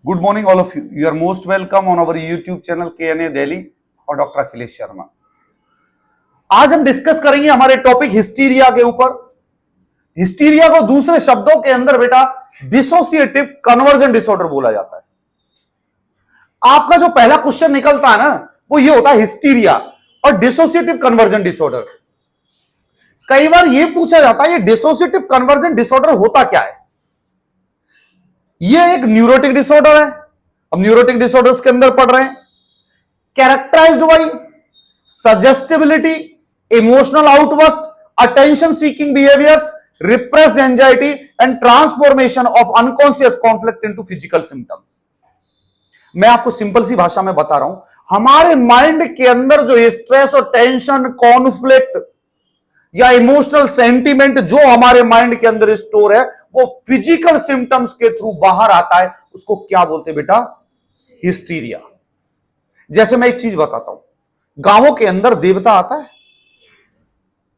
Good morning, all of you. You are most welcome on our YouTube channel KNA Delhi और doctor Akhilesh Sharma. आज हम discuss करेंगे हमारे topic hysteria के ऊपर। हिस्टीरिया को दूसरे शब्दों के अंदर बेटा डिसोसिएटिव कन्वर्जन डिसऑर्डर बोला जाता है। आपका जो पहला क्वेश्चन निकलता है ना, वो ये होता है हिस्टीरिया और डिसोसिएटिव कन्वर्जन डिसऑर्डर। कई बार ये पूछा जाता है ये डिसोसिएटिव कन्वर्जन डिसऑर्डर होता क्या है। ये एक न्यूरोटिक डिसऑर्डर है। अब न्यूरोटिक डिसऑर्डर्स के अंदर पढ़ रहे हैं, characterised by suggestibility, emotional outburst, attention seeking behaviours, repressed anxiety and transformation of unconscious conflict into physical symptoms. मैं आपको सिंपल सी भाषा में बता रहा हूं, हमारे माइंड के अंदर जो स्ट्रेस और टेंशन, कॉन्फ्लिक्ट या इमोशनल सेंटीमेंट जो हमारे माइंड के अंदर स्टोर है, वो फिजिकल सिम्टम्स के थ्रू बाहर आता है। उसको क्या बोलते हैं बेटा? हिस्टीरिया। जैसे मैं एक चीज बताता हूं, गांवों के अंदर देवता आता है।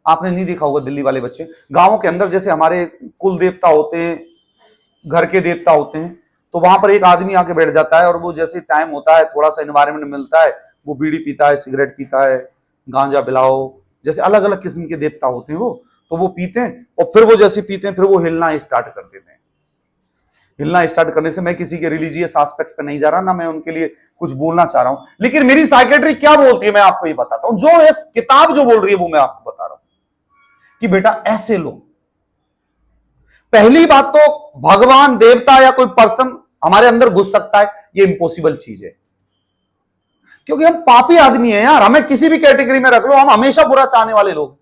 आपने नहीं देखा होगा, दिल्ली वाले बच्चे, गांवों के अंदर जैसे हमारे कुल देवता होते हैं, घर के देवता होते हैं, तो वहां पर एक आदमी आके बैठ जाता है और वो जैसे टाइम होता है, थोड़ा सा एनवायरमेंट मिलता है, वो बीड़ी पीता है, सिगरेट पीता है, गांजा पिलाओ, जैसे अलग अलग किस्म के देवता होते हैं वो, तो वो पीते हैं और फिर वो जैसे पीते हैं फिर वो हिलना स्टार्ट कर देते हैं। हिलना स्टार्ट करने से मैं किसी के रिलीजियस एस्पेक्ट्स पे नहीं जा रहा, ना मैं उनके लिए कुछ बोलना चाह रहा हूं, लेकिन मेरी साइकेट्री क्या बोलती है मैं आपको ये बताता हूं। जो इस किताब जो बोल रही है वो मैं आपको बता रहा हूं कि बेटा ऐसे लोग, पहली बात तो भगवान, देवता या कोई पर्सन हमारे अंदर घुस सकता है, ये इंपॉसिबल चीज है, क्योंकि हम पापी आदमी हैं यार। हमें किसी भी कैटेगरी में रख लो, हम हमेशा बुरा चाहने वाले लोग।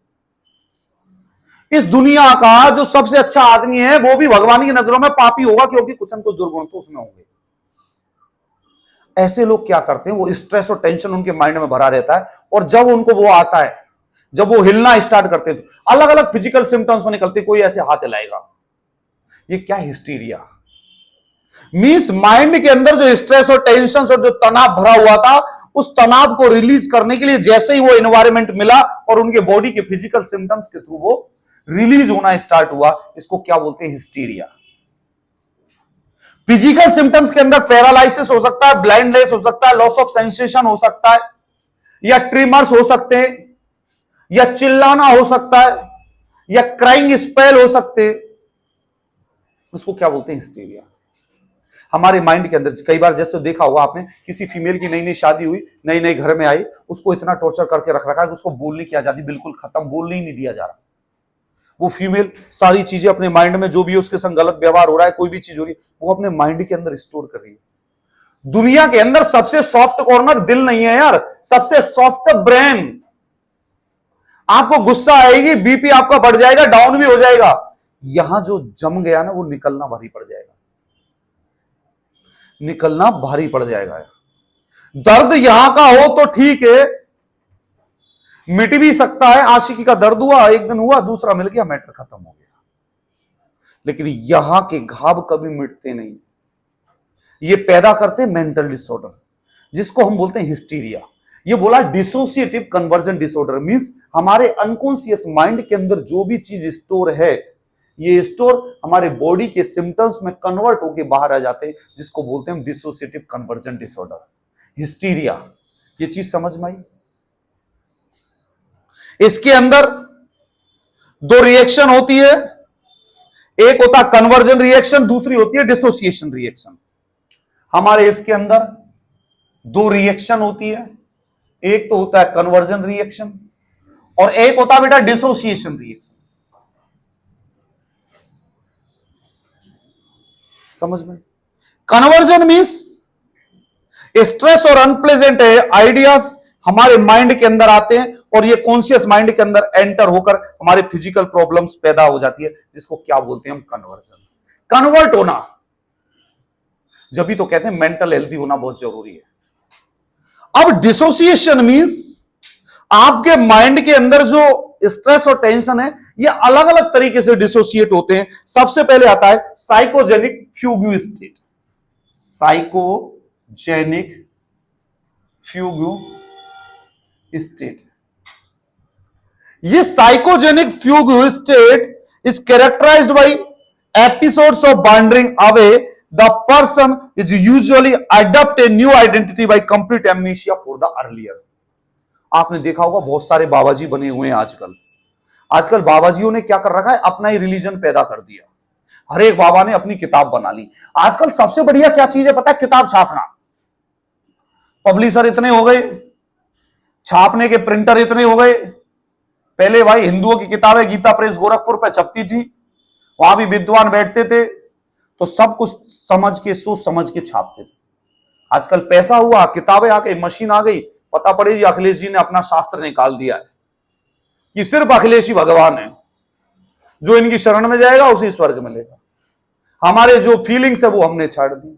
इस दुनिया का जो सबसे अच्छा आदमी है वो भी भगवान की नजरों में पापी होगा, क्योंकि कुछ न कुछ दुर्गुण तो उसमें होंगे। ऐसे लोग क्या करते हैं, वो स्ट्रेस और टेंशन उनके माइंड में भरा रहता है, और जब उनको वो आता है, जब वो हिलना स्टार्ट करते हैं, तो अलग अलग फिजिकल सिम्टम्स में निकलते, कोई ऐसे हाथ हिलाएगा। ये क्या हिस्टीरिया मींस? माइंड के अंदर जो स्ट्रेस और टेंशन और जो तनाव भरा हुआ था, उस तनाव को रिलीज करने के लिए जैसे ही वो एनवायरमेंट मिला और उनके बॉडी के फिजिकल सिम्टम्स के थ्रू वो रिलीज होना स्टार्ट हुआ, इसको क्या बोलते हैं? हिस्टीरिया। फिजिकल सिम्टम्स के अंदर पैरालिसिस हो सकता है, ब्लाइंडनेस हो सकता है, लॉस ऑफ सेंसेशन हो सकता है, या ट्रिमर्स हो सकते हैं, या चिल्लाना हो सकता है, या क्राइंग स्पेल हो सकते हैं। उसको क्या बोलते हैं? हिस्टीरिया। हमारे माइंड के अंदर कई बार जैसे देखा होगा आपने, किसी फीमेल की नई नई शादी हुई, नई नई घर में आई, उसको इतना टॉर्चर करके रख रखा है कि उसको बोलने की आजादी बिल्कुल खत्म, बोलने ही नहीं दिया जा रहा। वो फीमेल सारी चीजें अपने माइंड में, जो भी उसके संग गलत व्यवहार हो रहा है, कोई भी चीज हो रही है, वो अपने माइंड के अंदर स्टोर कर रही है। दुनिया के अंदर सबसे सॉफ्ट कॉर्नर दिल नहीं है यार, सबसे सॉफ्ट ब्रेन। आपको गुस्सा आएगी, बीपी आपका बढ़ जाएगा, डाउन भी हो जाएगा, यहां जो जम गया ना, वो निकलना भारी पड़ जाएगा, निकलना भारी पड़ जाएगा। दर्द यहां का हो तो ठीक है, मिट भी सकता है। आशिकी का दर्द हुआ, एक दिन हुआ, दूसरा मिल गया, मैटर खत्म हो गया, लेकिन यहां के घाव कभी मिटते नहीं। ये पैदा करते मेंटल डिसऑर्डर, जिसको हम बोलते हैं हिस्टीरिया। ये बोला डिसोसिएटिव कन्वर्जन डिसऑर्डर मींस हमारे अनकॉन्शियस माइंड के अंदर जो भी चीज स्टोर है, ये स्टोर हमारे बॉडी के सिम्टम्स में कन्वर्ट होके बाहर आ जाते हैं, जिसको बोलते हैं डिसोसिएटिव कन्वर्जन डिसऑर्डर, हिस्टीरिया। ये चीज समझ में आई? इसके अंदर दो रिएक्शन होती है, एक होता है कन्वर्जन रिएक्शन, दूसरी होती है डिसोसिएशन रिएक्शन। हमारे इसके अंदर दो रिएक्शन होती है, एक तो होता है कन्वर्जन रिएक्शन और एक होता है बेटा डिसोसिएशन रिएक्शन। समझ में? कन्वर्जन मींस स्ट्रेस और अनप्लेजेंट आइडियाज हमारे माइंड के अंदर आते हैं और ये कॉन्शियस माइंड के अंदर एंटर होकर हमारे फिजिकल प्रॉब्लम्स पैदा हो जाती है, जिसको क्या बोलते हैं हम? कन्वर्जन। कन्वर्ट होना, जब भी तो कहते हैं मेंटल हेल्थी होना बहुत जरूरी है। अब डिसोसिएशन मींस आपके माइंड के अंदर जो स्ट्रेस और टेंशन है, ये अलग अलग तरीके से डिसोसिएट होते हैं। सबसे पहले आता है psychogenic fugue state. Psychogenic fugue state, ये psychogenic fugue state is characterised by episodes of wandering away the person is usually adopt a new identity by complete amnesia for the earlier. आपने देखा होगा बहुत सारे बाबाजी बने हुए हैं आजकल। आजकल बाबाजियों ने क्या कर रखा है, अपना ही रिलीजन पैदा कर दिया। हर एक बाबा ने अपनी किताब बना ली। आजकल सबसे बढ़िया क्या चीज है पता है? किताब छापना। पब्लिशर इतने हो गए, छापने के प्रिंटर इतने हो गए। पहले भाई हिंदुओं की किताबें गीता प्रेस गोरखपुर पे छपती थी, वहां भी विद्वान बैठते थे, तो सब कुछ समझ के सोच समझ के छापते थे। आजकल पैसा हुआ, किताबें आ गई, मशीन आ गई, पता पड़े जी अखिलेश जी ने अपना शास्त्र निकाल दिया है कि सिर्फ अखिलेश ही भगवान है, जो इनकी शरण में जाएगा उसी स्वर्ग मिलेगा। हमारे जो फीलिंग्स है वो हमने छाड़ दी।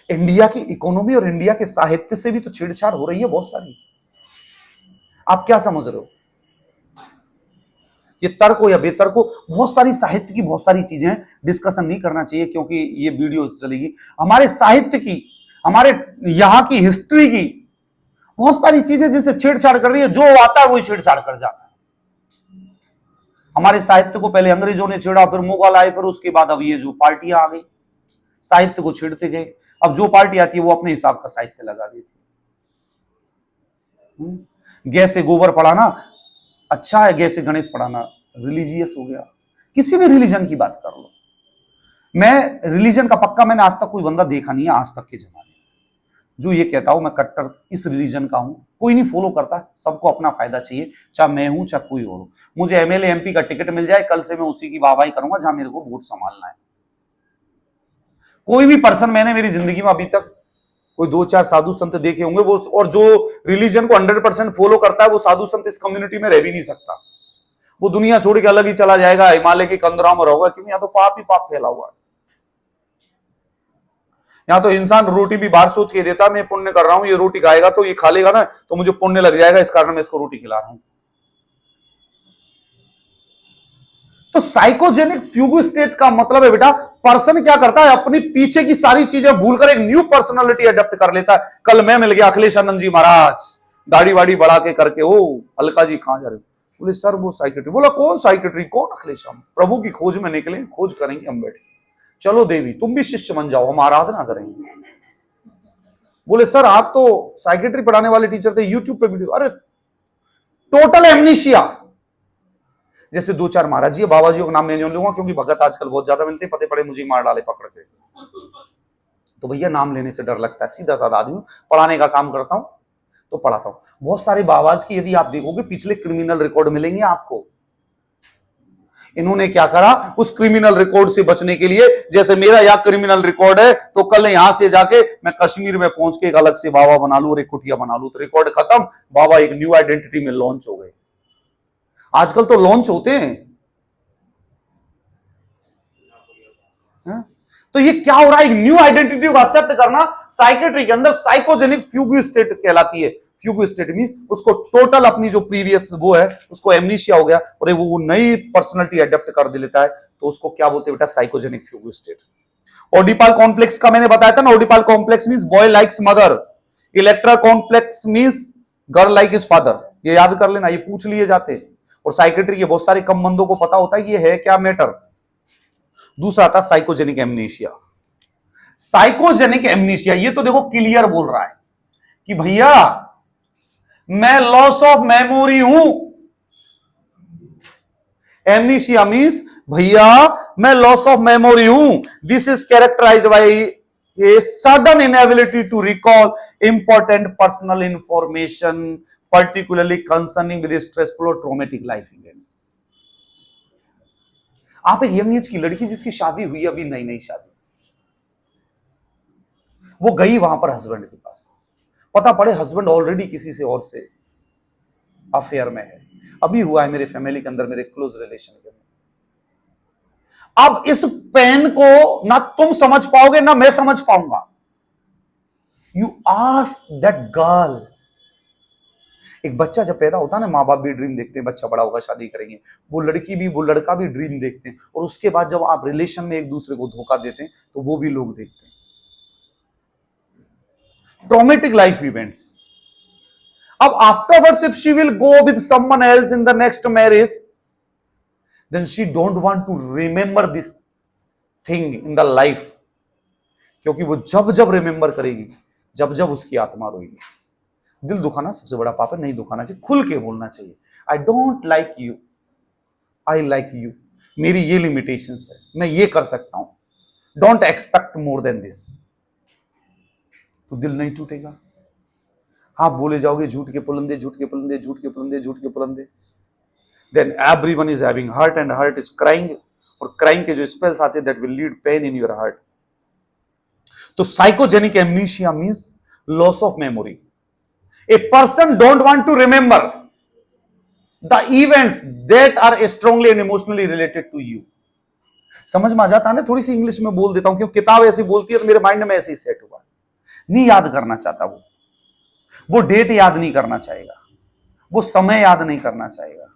इंडिया की इकोनॉमी और इंडिया के साहित्य से भी तो छेड़छाड़ हो रही है बहुत सारी। आप क्या समझ रहे हो? ये तर्क हो या बेतर्क हो, बहुत सारी साहित्य की बहुत सारी चीजें हैं, डिस्कशन नहीं करना चाहिए क्योंकि ये वीडियो चलेगी। हमारे साहित्य की, हमारे यहां की हिस्ट्री की बहुत सारी चीजें जिनसे छेड़छाड़ कर रही है, जो आता है वही छेड़छाड़ कर जाता है। हमारे साहित्य को पहले अंग्रेजों ने छेड़ा, फिर मुगल आए, फिर उसके बाद अब ये जो पार्टियां आ गई साहित्य को छेड़ते गए। अब जो पार्टी आती है वो अपने हिसाब का साहित्य लगा देती है। गैसे गोबर पढ़ाना अच्छा है, गैसे गणेश पढ़ाना रिलीजियस हो गया। किसी भी रिलीजन की बात कर लो, मैं रिलीजन का पक्का मैंने आज तक कोई बंदा देखा नहीं है आज तक के जमाने में जो ये कहता हूं मैं कट्टर इस रिलीजन का हूं। कोई नहीं फॉलो करता, सबको अपना फायदा चाहिए, चाहे मैं हूं चाहे कोई और हो। मुझे एमएलए एमपी का टिकट मिल जाए, कल से मैं उसी की वाहवाही करूंगा जहां मेरे को वोट संभालना है। कोई भी पर्सन मैंने मेरी जिंदगी में अभी तक कोई 2-4 साधु संत देखे होंगे, वो और जो रिलीजन को 100% फॉलो करता है वो साधु संत इस कम्युनिटी में रह भी नहीं सकता। वो दुनिया छोड़ के अलग ही चला जाएगा, हिमालय के कंदराओं में रहोगा, क्योंकि यहां तो पाप ही पाप फैला हुआ है। यहां तो इंसान रोटी भी बाहर सोच के देता, मैं पुण्य कर रहा हूं, ये रोटी खाएगा तो ये खा लेगा ना तो मुझे पुण्य लग जाएगा, इस कारण मैं इसको रोटी खिला रहा हूं। तो साइकोजेनिक फ्यूग स्टेट का मतलब है बेटा, पर्सन क्या करता है, अपनी पीछे की सारी चीजें भूलकर एक न्यू पर्सनालिटी अडॉप्ट कर लेता है। कल मैं मिल गया अखिलेशानंद जी महाराज, दाढ़ी वाड़ी बढ़ा के करके, ओ अलका जी कहां जा रहे? बोले सर वो साइकेट्री। बोला कौन साइकेट्री, कौन अखिलेश? हम प्रभु की खोज में निकले, खोज करेंगे हम बैठे। चलो देवी तुम भी शिष्य बन जाओ, हम आराधना करेंगे। बोले सर आप तो साइकेट्री पढ़ाने वाले टीचर थे, यूट्यूब पे वीडियो। अरे टोटल एमनीशिया। जैसे 2-4 महाराज जी बाबा जी का नाम मैं नहीं लूंगा क्योंकि भगत आजकल बहुत ज्यादा मिलते, पते पड़े मुझे मार डाले पकड़ के, तो भैया नाम लेने से डर लगता है। सीधा साधा आदमी, पढ़ाने का काम करता हूं तो पढ़ाता हूं। बहुत सारे बाबाज की यदि आप देखोगे पिछले क्रिमिनल रिकॉर्ड मिलेंगे आपको। इन्होंने क्या करा, उस क्रिमिनल रिकॉर्ड से बचने के लिए, जैसे मेरा यहाँ क्रिमिनल रिकॉर्ड है तो कल यहां से जाके मैं कश्मीर में पहुंच के एक अलग से बाबा बना लूं और एक कुटिया बना लूं, तो रिकॉर्ड खत्म, बाबा एक न्यू आइडेंटिटी में लॉन्च हो गए। आजकल तो लॉन्च होते हैं। तो ये क्या हो रहा है, एक न्यू आइडेंटिटी को एक्सेप्ट करना साइकेट्री के अंदर साइकोजेनिक फ्यूग स्टेट कहलाती है। फ्यूग स्टेट मींस उसको टोटल अपनी जो प्रीवियस वो है उसको एमनीशिया हो गया और वो नई पर्सनालिटी अडॉप्ट कर दे लेता है, तो उसको क्या बोलते हैं बेटा, psychogenic fugue state. Oedipal complex का मैंने बताया था ना, Oedipal complex means boy likes mother, Electra complex means girl like his father. ये याद कर लेना, ये पूछ लिए जाते। और साइकेट्री के बहुत सारे कम बंदों को पता होता है ये है क्या मैटर। दूसरा था साइकोजेनिक एमनीशिया। साइकोजेनिक एमनीशिया ये तो देखो क्लियर बोल रहा है कि भैया मैं लॉस ऑफ मेमोरी हूं। एमनीशिया मींस भैया मैं लॉस ऑफ मेमोरी हूं। This is characterised by a sudden inability to recall important personal information particularly concerning with stressful और ट्रॉमेटिक लाइफ इवेंट्स। आप एक यंग एज की लड़की जिसकी शादी हुई अभी, नई नई शादी, वो गई वहां पर हस्बैंड के पास, पता पड़े हस्बैंड ऑलरेडी किसी से और से अफेयर में है। अभी हुआ है मेरे फैमिली के अंदर, मेरे क्लोज रिलेशन के अंदर। अब इस पेन को ना तुम समझ पाओगे ना मैं समझ पाऊंगा। You ask that girl. एक बच्चा जब पैदा होता है ना, माँ बाप भी ड्रीम देखते हैं बच्चा बड़ा होगा शादी करेंगे, वो लड़की भी वो लड़का भी ड्रीम देखते हैं, और उसके बाद जब आप रिलेशन में एक दूसरे को धोखा देते हैं तो वो भी लोग देखते हैं। Traumatic life events. अब afterwards if she will go with someone else in the next marriage, then she don't want to remember this thing in the life, क्योंकि वो जब जब रिमेंबर करेगी, जब जब उसकी आत्मा रोएगी। दिल दुखाना सबसे बड़ा पाप है, नहीं दुखाना चाहिए, खुल के बोलना चाहिए। I don't like you, I like you, मेरी ये लिमिटेशंस है, मैं ये कर सकता हूं, don't expect more than this. तो दिल नहीं टूटेगा। आप बोले जाओगे झूठ के पुलंदे, झूठ के पुलंदे, झूठ के पुलंदे, झूठ के पुलंदे, then everyone is having hurt and hurt is crying, और क्राइंग के जो स्पेल्स आते हैं that will lead pain in your heart. तो psychogenic amnesia means loss of memory. A person don't want to remember the events that are strongly and emotionally related to you. समझ में आ जाता है ना? थोड़ी सी इंग्लिश में बोल देता हूं क्योंकि किताब ऐसी बोलती है तो मेरे माइंड में ऐसे ही सेट हुआ। नहीं याद करना चाहता वो डेट याद नहीं करना चाहेगा, वो समय याद नहीं करना चाहेगा।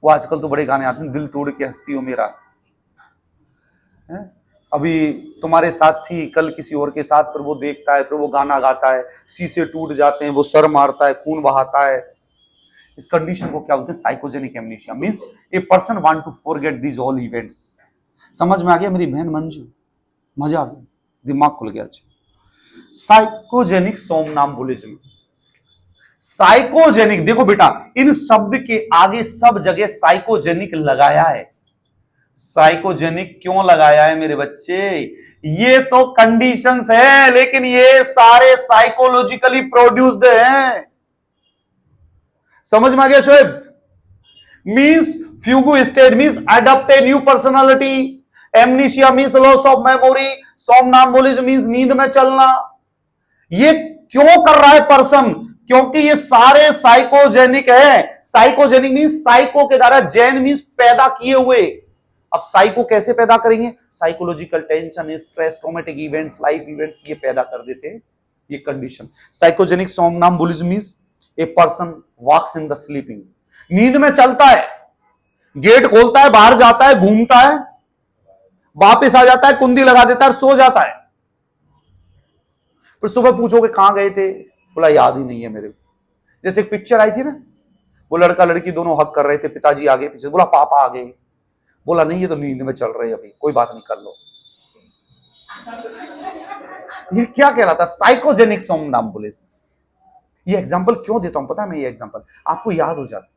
वो आजकल तो बड़े गाने आते हैं, दिल तोड़ के हंसती हो मेरा, है? अभी तुम्हारे साथ थी, कल किसी और के साथ, फिर वो देखता है, फिर वो गाना गाता है, शीशे टूट जाते हैं, वो सर मारता है, खून बहाता है। इस कंडीशन को क्या बोलते हैं? Psychogenic amnesia means a person want to forget these all events. समझ में आ गया मेरी बहन मंजू? मजा आ गया, दिमाग खुल गया। साइकोजेनिक सोमनाम्बुलिज्म। साइकोजेनिक, देखो बेटा, इन शब्द के आगे सब जगह साइकोजेनिक लगाया है। साइकोजेनिक क्यों लगाया है मेरे बच्चे? ये तो कंडीशंस है, लेकिन ये सारे साइकोलॉजिकली प्रोड्यूस्ड हैं। समझ में आ गया Shoaib? Means fugue state means adopt a new personality, amnesia means loss of memory, somnambulism means नींद में चलना। ये क्यों कर रहा है पर्सन? क्योंकि ये सारे साइकोजेनिक है। साइकोजेनिक मींस साइको के द्वारा, जेन मींस पैदा किए हुए। अब साइको कैसे पैदा करेंगे? Psychological tension, stress, traumatic events, life events, ये पैदा कर देते हैं ये condition. Psychogenic somnambulism means a person walks in the sleeping, नींद में चलता है, गेट खोलता है, बाहर जाता है, घूमता है, वापिस आ जाता है, कुंडी लगा देता है, सो जाता है। फिर सुबह पूछोगे कहां गए थे? बोला याद ही नहीं है मेरे। जैसे एक पिक्चर आई थी ना, वो लड़का लड़की दोनों हक कर रहे थे, पिताजी आगे पीछे, बोला पापा आगे, बोला नहीं ये तो नींद में चल रहे हैं अभी, कोई बात नहीं कर लो। ये क्या कह रहा था? साइकोजेनिक सोमनाम्बुलिज्म। ये एग्जांपल क्यों देता हूं पता है? मैं ये एग्जांपल आपको याद हो जाता,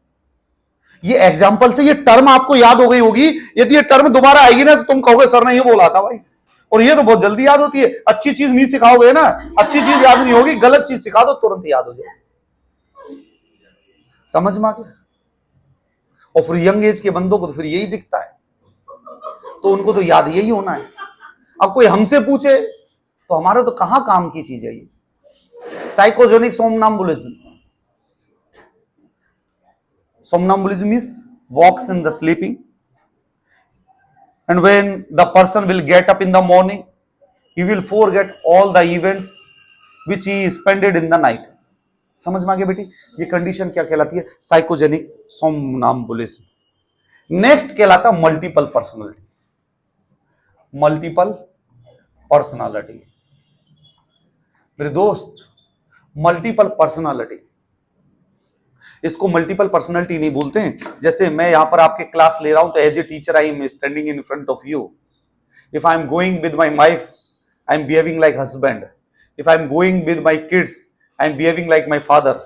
ये एग्जांपल से ये टर्म आपको याद हो गई होगी। यदि ये टर्म दोबारा आएगी ना तो तुम कहोगे सर ने ये बोला था भाई। और ये तो बहुत जल्दी याद होती है। अच्छी चीज नहीं सिखाओगे ना, अच्छी चीज याद नहीं होगी, गलत चीज सिखा दो तुरंत याद हो जाए। समझ में आ गया? और फिर यंग एज के बंदों को तो फिर यही दिखता है, तो उनको तो याद यही होना है। अब कोई हमसे पूछे तो हमारा तो कहां काम की चीज है ये। Psychogenic सोमनाम्बुलिज्म। Somnambulism is walks in the sleeping, and when the person will get up in the morning, he will forget all the events which he spent in the night. समझ में आ गया बेटी? ये कंडीशन क्या कहलाती है? साइकोजेनिक सोमनाम्बुलिज्म। नेक्स्ट कहलाता है मल्टीपल पर्सनालिटी। मल्टीपल पर्सनालिटी मेरे दोस्त, मल्टीपल पर्सनालिटी, इसको मल्टीपल पर्सनालिटी नहीं बोलते हैं। जैसे मैं यहां पर आपके क्लास ले रहा हूं तो as a teacher I am standing in front of you. If I am going with my wife I am behaving like husband. If I am going with my kids I am behaving like my father.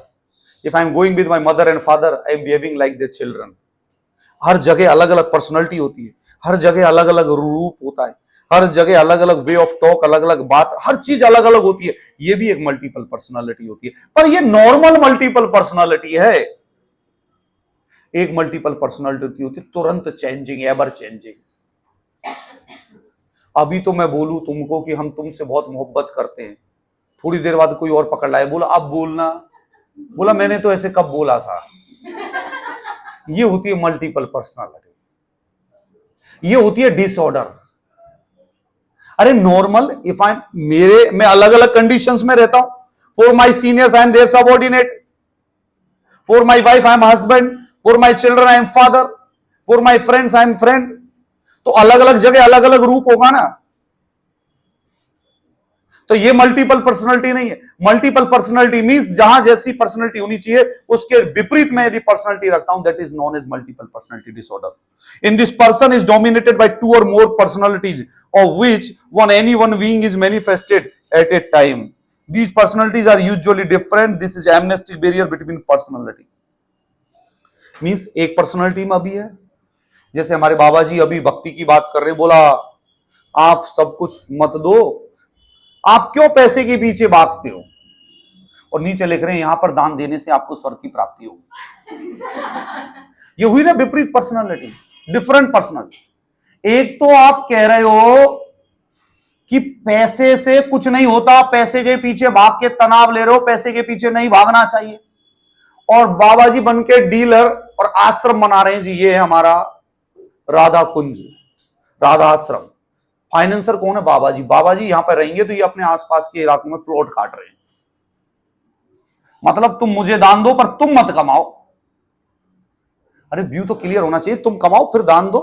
If I am going with my mother and father I am behaving like their children. हर जगह अलग अलग personality होती है, हर जगह अलग अलग रूप होता है, हर जगह अलग अलग वे ऑफ टॉक, अलग अलग बात, हर चीज अलग अलग होती है। ये भी एक मल्टीपल पर्सनालिटी होती है, पर ये नॉर्मल मल्टीपल पर्सनालिटी है। एक मल्टीपल पर्सनालिटी होती है तुरंत चेंजिंग, एवर चेंजिंग। अभी तो मैं बोलूं तुमको कि हम तुमसे बहुत मोहब्बत करते हैं, थोड़ी देर बाद कोई और पकड़ लाए, बोला अब बोलना, बोला मैंने तो ऐसे कब बोला था। ये होती है मल्टीपल पर्सनालिटी, ये होती है डिसऑर्डर। अरे नॉर्मल, इफ आई मैं अलग अलग कंडीशंस में रहता हूं। For my seniors I am their subordinate, for my wife I am husband, for my children I am father, for my friends I am friend. तो अलग अलग जगह अलग अलग रूप होगा ना। तो ये मल्टीपल पर्सनैलिटी नहीं है। मल्टीपल पर्सनैलिटी मींस जहां जैसी पर्सनैलिटी होनी चाहिए उसके विपरीत में यदि पर्सनैलिटी रखता हूं, that is known as multiple personality disorder. In this person is dominated by two or more personalities of which any one being is manifested at a time. These personalities are usually different. This is amnestic barrier between personality. Means एक personality में अभी है, जैसे हमारे बाबा जी अभी भक्ति की बात कर रहे हैं, बोला आप सब कुछ मत दो, आप क्यों पैसे के पीछे भागते हो, और नीचे लिख रहे हैं यहां पर दान देने से आपको स्वर्ग की प्राप्ति होगी। ये हुई ना विपरीत पर्सनैलिटी, डिफरेंट पर्सनैलिटी। एक तो आप कह रहे हो कि पैसे से कुछ नहीं होता, पैसे के पीछे भाग के तनाव ले रहे हो, पैसे के पीछे नहीं भागना चाहिए, और बाबा जी बन के डीलर और आश्रम बना रहे हैं जी, ये है हमारा राधा कुंज, राधा आश्रम। फाइनेंसर कौन है? बाबा जी। बाबा जी यहां पर रहेंगे तो ये अपने आसपास के इलाकों में प्लॉट काट रहे हैं, मतलब तुम मुझे दान दो पर तुम मत कमाओ। अरे व्यू तो क्लियर होना चाहिए, तुम कमाओ फिर दान दो।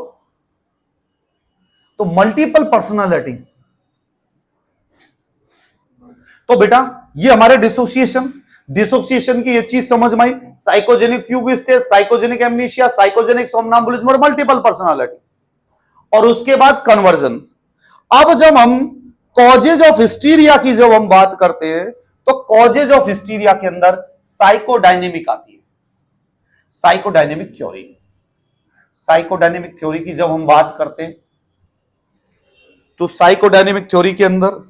तो मल्टीपल पर्सनालिटीज। तो बेटा ये हमारे डिसोसिएशन की ये चीज समझ में आई। Psychogenic fugue stage, psychogenic amnesia, psychogenic somnambulism और मल्टीपल पर्सनालिटी, और उसके बाद कन्वर्जन। अब जब हम कॉजेज ऑफ हिस्टीरिया की जब हम बात करते हैं तो कॉजेज ऑफ हिस्टीरिया के अंदर साइकोडायनेमिक आती है, साइकोडायनेमिक थ्योरी। साइकोडायनेमिक थ्योरी की जब हम बात करते हैं तो साइकोडायनेमिक थ्योरी के अंदर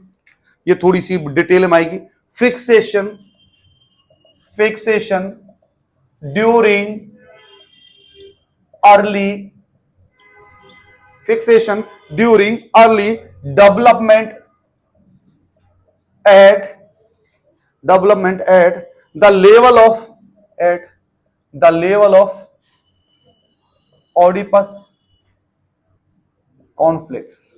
ये थोड़ी सी डिटेल में आएगी। Fixation during early development at the level of Oedipus conflicts.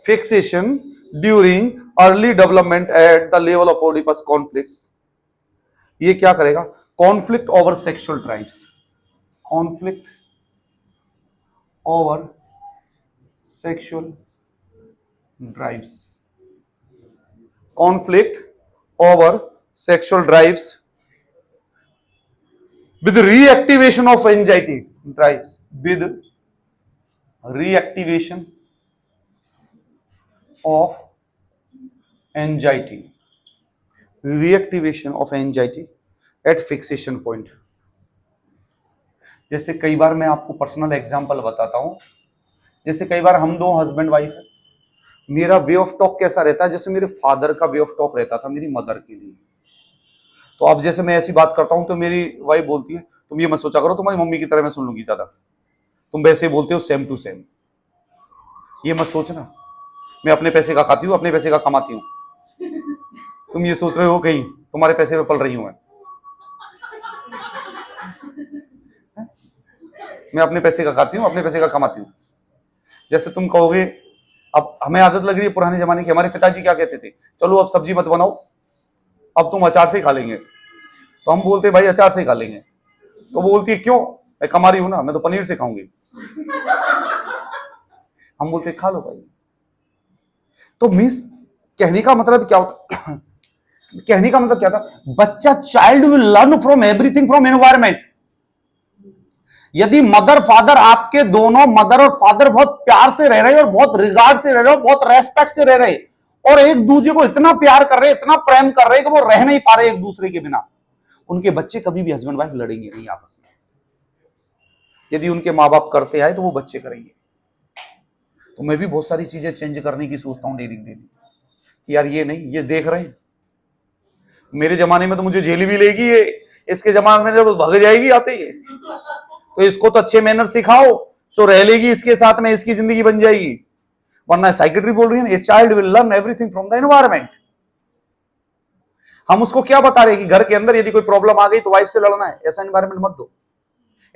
Fixation during early development at the level of Oedipus conflicts. ये क्या करेगा? Conflict over sexual drives. Conflict over sexual drives. Conflict over sexual drives with reactivation of anxiety drives. With reactivation of anxiety. Reactivation of anxiety at fixation point. जैसे कई बार मैं आपको personal example बताता हूं, जैसे कई बार हम दो हस्बैंड वाइफ है, मेरा वे ऑफ टॉक कैसा रहता है, जैसे मेरे फादर का वे ऑफ टॉक रहता था मेरी मदर के लिए। तो अब जैसे मैं ऐसी बात करता हूं तो मेरी वाइफ बोलती है तुम ये मत सोचा करो तुम्हारी मम्मी की तरह मैं सुन लूंगी ज्यादा, तुम वैसे बोलते हो सेम टू सेम, ये मत सोचना मैं अपने पैसे का खाती हूँ, अपने पैसे का कमाती हूँ, तुम ये सोच रहे हो कहीं तुम्हारे पैसे में पल रही हूं मैं अपने पैसे का खाती हूँ, अपने पैसे का कमाती हूँ। जैसे तुम कहोगे, अब हमें आदत लग रही है पुराने जमाने की, हमारे पिताजी क्या कहते थे, चलो अब सब्जी मत बनाओ, अब तुम अचार से खा लेंगे, तो हम बोलते भाई अचार से खा लेंगे, तो वो बोलती है क्यों, मैं कमा रही हूं ना, मैं तो पनीर से खाऊंगी। हम बोलते खा लो भाई। तो मिस कहने का मतलब क्या होता कहने का मतलब क्या था, बच्चा child will learn from everything from environment. यदि मदर फादर आपके दोनों मदर और फादर बहुत प्यार से रह रहे और बहुत रिगार्ड से रह रहे और बहुत रेस्पेक्ट से रह रहे और एक दूसरे को इतना प्यार कर रहे, इतना प्रेम कर रहे कि वो रह नहीं पा रहे एक दूसरे के बिना, उनके बच्चे कभी भी हस्बैंड वाइफ लड़ेंगे नहीं आपस में। यदि उनके माँ बाप करते आए तो वो बच्चे करेंगे। तो मैं भी बहुत सारी चीजें चेंज करने की सोचता हूँ डेली डेली कि यार ये नहीं, ये देख रहे हैं मेरे जमाने में तो मुझे जेल भी लेगी, ये इसके जमाने में जब भाग जाएगी आते ही, तो इसको तो अच्छे मैनर सिखाओ जो रह लेगी इसके साथ में, इसकी जिंदगी बन जाएगी। वरना साइकेट्री बोल रही है ना, a child will learn everything from the environment. हम उसको क्या बता रहे हैं कि घर के अंदर यदि कोई प्रॉब्लम आ गई तो वाइफ से लड़ना है, ऐसा एनवायरमेंट मत दो।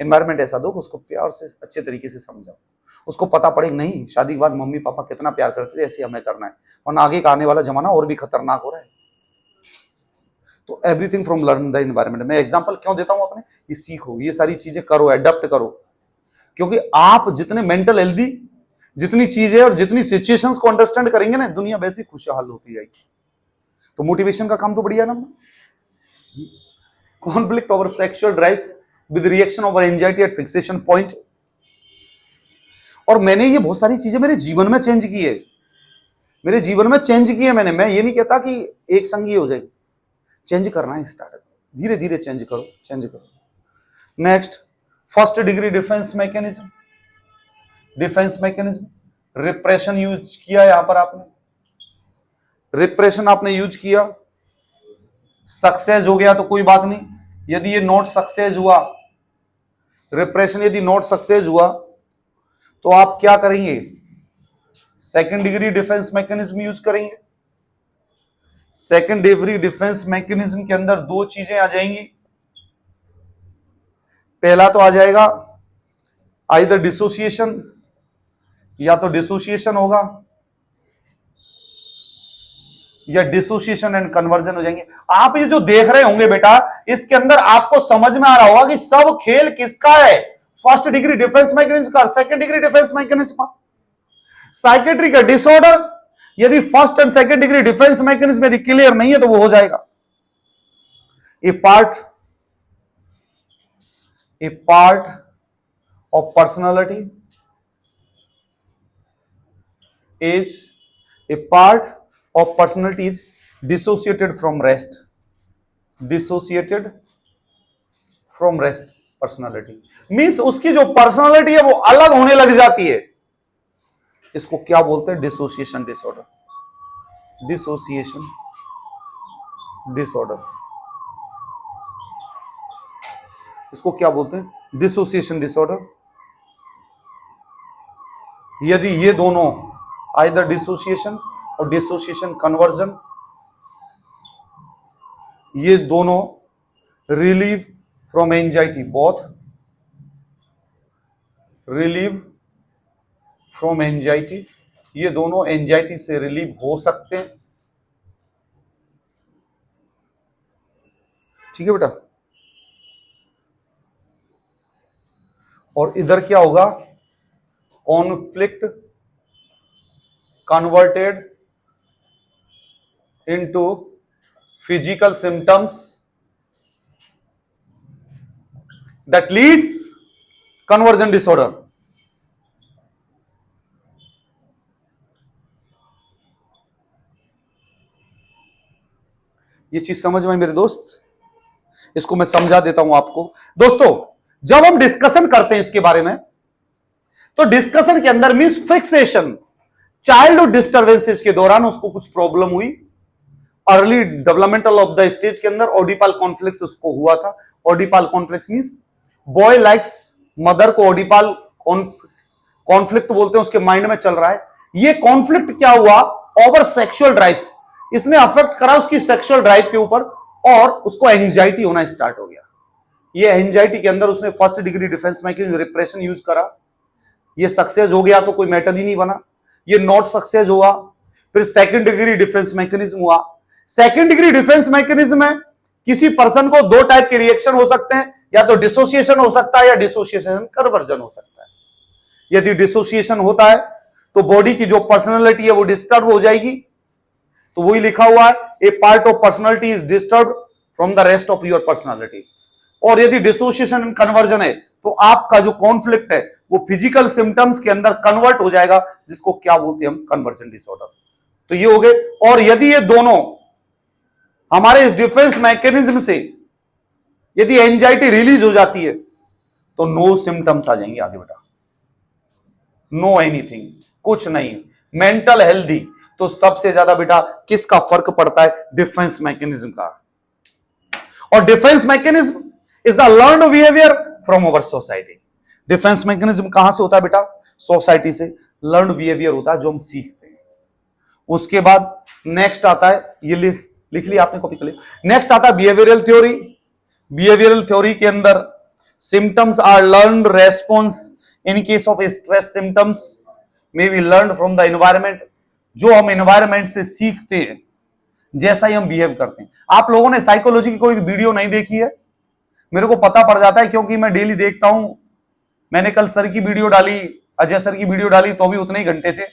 एनवायरमेंट ऐसा दो कि उसको प्यार से अच्छे तरीके से समझाओ, उसको पता पड़े नहीं शादी के बाद मम्मी पापा कितना प्यार करते थे, ऐसे हमें करना है, वरना आगे का आने वाला जमाना और भी खतरनाक हो रहा है। तो everything from learn the environment. मैं एग्जांपल क्यों देता हूं अपने, ये सीखो, ये सारी चीजें करो, एडप्ट करो, क्योंकि आप जितने मेंटल हेल्दी जितनी चीजें और जितनी सिचुएशंस को अंडरस्टैंड करेंगे ना, दुनिया वैसी खुशहाल होती जाएगी। तो मोटिवेशन का काम तो बढ़िया ना। Conflict over sexual drives with reaction over anxiety at fixation point. और मैंने ये बहुत सारी चीजें मेरे जीवन में चेंज की है, मेरे जीवन में चेंज की है मैंने। मैं ये नहीं कहता कि एक संग ये हो जाएगी, चेंज करना है, स्टार्ट धीरे धीरे चेंज करो, चेंज करो। Next, first degree defence mechanism. Defence mechanism, repression use किया यहां पर आपने, रिप्रेशन आपने यूज किया, सक्सेस हो गया तो कोई बात नहीं। यदि ये नॉट सक्सेस हुआ, रिप्रेशन यदि नॉट सक्सेस हुआ, तो आप क्या करेंगे? Second degree defence mechanism use करेंगे। सेकेंड डिग्री डिफेंस मैकेनिज्म के अंदर दो चीजें आ जाएंगी। पहला तो आ जाएगा आइदर डिसोसिएशन, या तो डिसोसिएशन होगा या डिसोसिएशन एंड कन्वर्जन हो जाएंगे। आप ये जो देख रहे होंगे बेटा, इसके अंदर आपको समझ में आ रहा होगा कि सब खेल किसका है? फर्स्ट डिग्री डिफेंस मैकेनिज्म का, सेकंड डिग्री डिफेंस मैकेनिज्म का। साइकेट्री का डिसऑर्डर, यदि first and second degree defence mechanism यदि क्लियर नहीं है तो वो हो जाएगा। A part of personality is a part of personality is dissociated from rest, dissociated from rest personality means उसकी जो पर्सनालिटी है वो अलग होने लग जाती है। इसको क्या बोलते हैं? डिसोसिएशन डिसऑर्डर, डिसोसिएशन डिसऑर्डर, इसको क्या बोलते हैं? Dissociation disorder. यदि ये दोनों आइदर डिसोसिएशन और डिसोसिएशन कन्वर्जन, ये दोनों relieve from anxiety, both relieve from anxiety, ये दोनों एंजाइटी से रिलीव हो सकते हैं। ठीक है बेटा। और इधर क्या होगा? Conflict converted into physical symptoms that leads conversion disorder। ये चीज समझ में मेरे दोस्त? इसको मैं समझा देता हूं आपको। दोस्तों, जब हम डिस्कशन करते हैं इसके बारे में, तो डिस्कशन के अंदर मींस फिक्सेशन, चाइल्डहुड डिस्टर्बेंसेस के दौरान उसको कुछ प्रॉब्लम हुई, early developmental of the stage के अंदर ओडिपल कॉन्फ्लिक्ट उसको हुआ था। Oedipal conflict means boy likes mother को ओडिपल कॉन्फ्लिक्ट बोलते हैं, उसके माइंड में चल रहा है। ये कॉन्फ्लिक्ट क्या हुआ? ओवर सेक्सुअल ड्राइव्स, इसने अफेक्ट करा उसकी सेक्सुअल ड्राइव के ऊपर और उसको एंजाइटी होना स्टार्ट हो गया। ये एंजाइटी के अंदर उसने first degree defence mechanism repression use करा। ये सक्सेस हो गया तो कोई मैटर ही नहीं बना, ये नॉट सक्सेस हुआ, फिर सेकंड डिग्री डिफेंस मैकेनिज्म हुआ। सेकंड डिग्री डिफेंस मैकेनिज्म में किसी पर्सन को दो टाइप के रिएक्शन हो सकते हैं, या तो डिसोसिएशन हो सकता है या डिसोसिएशन कन्वर्जन हो सकता है। यदि डिसोसिएशन होता है तो बॉडी की जो पर्सनालिटी है वो डिस्टर्ब हो जाएगी, तो वही लिखा हुआ है, a part of personality is disturb from the rest of your personality. और यदि डिसोसिएशन एंड कन्वर्जन है तो आपका जो कॉन्फ्लिक्ट है वो फिजिकल सिम्टम्स के अंदर कन्वर्ट हो जाएगा, जिसको क्या बोलते हैं हम? Conversion disorder. तो ये हो गए। और यदि ये दोनों हमारे इस डिफेंस मैकेनिज्म से यदि एंजाइटी रिलीज हो जाती है तो नो सिम्टम्स आ जाएंगे आगे बेटा, नो एनीथिंग, कुछ नहीं। मेंटल हेल्दी तो सबसे ज्यादा बेटा किसका फर्क पड़ता है? डिफेंस मैकेनिज्म का। और defence mechanism is the learned behaviour from our society. Defence mechanism कहां से होता है बेटा? सोसाइटी से। लर्न्ड बिहेवियर होता है जो हम सीखते हैं। उसके बाद नेक्स्ट आता है, ये लिख लिया आपने, कॉपी कर लिया। नेक्स्ट आता है बिहेवियरल थ्योरी। बिहेवियरल थ्योरी के अंदर symptoms are learned response in case of stress symptoms may be learned from the environment. जो हम एनवायरमेंट से सीखते हैं, जैसा ही हम बिहेव करते हैं। आप लोगों ने साइकोलॉजी की कोई वीडियो नहीं देखी है? मेरे को पता पड़ जाता है क्योंकि मैं डेली देखता हूं। मैंने कल सर की वीडियो डाली, अजय सर की वीडियो डाली तो भी उतने ही घंटे थे,